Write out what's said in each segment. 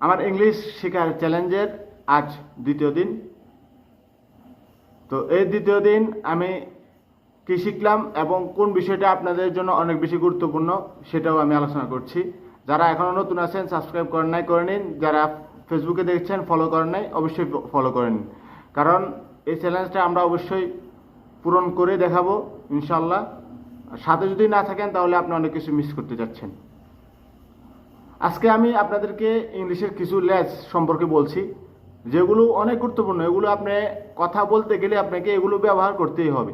আমার ইংলিশ শেখার চ্যালেঞ্জের আজ দ্বিতীয় দিন। তো এই দ্বিতীয় দিন আমি কি শিখলাম এবং কোন বিষয়টা আপনাদের জন্য অনেক বেশি গুরুত্বপূর্ণ সেটাও আমি আলোচনা করছি। যারা এখনও নতুন আছেন সাবস্ক্রাইব করেন নাই করে নিন, যারা ফেসবুকে দেখছেন ফলো করেন নাই অবশ্যই ফলো করে নিন, কারণ এই চ্যালেঞ্জটা আমরা অবশ্যই পূরণ করে দেখাবো ইনশাল্লাহ। সাথে যদি না থাকেন তাহলে আপনি অনেক কিছু মিস করতে যাচ্ছেন। আজকে আমি আপনাদেরকে ইংলিশের কিছু লেস সম্পর্কে বলছি, যেগুলো অনেক গুরুত্বপূর্ণ। এগুলো আপনি কথা বলতে গেলে আপনাকে এগুলো ব্যবহার করতেই হবে।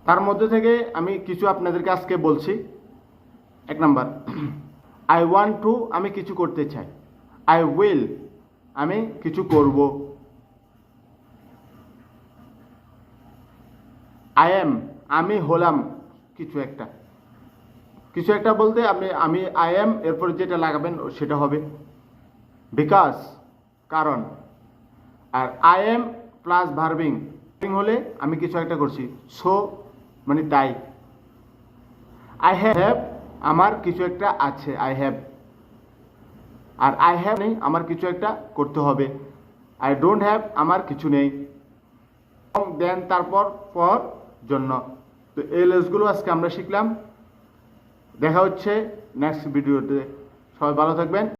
তার মধ্যে থেকে আমি কিছু আপনাদেরকে আজকে বলছি। 1 নাম্বার, আই ওয়ান্ট টু, আমি কিছু করতে চাই। আই উইল, আমি কিছু করব। আই এম, আমি হলাম কিছু একটা। কিছু একটা বলতে আমি আই এম এরপর যেটা লাগাবেন সেটা হবে বিকজ, কারণ। আর আই এম প্লাস ভার্বিং হলে আমি কিছু একটা করছি, সো মানে তাই। আই হ্যাভ, আমার কিছু একটা আছে, আই হ্যাভ। আর আই হ্যাভ নেই, আমার কিছু একটা করতে হবে। আই ডোন্ট হ্যাভ, আমার কিছু নেই। দেন তারপর পর জন্য। তো এই লেসগুলো আজকে আমরা শিখলাম। দেখা হচ্ছে নেক্সট ভিডিওতে। সবাই ভালো থাকবেন।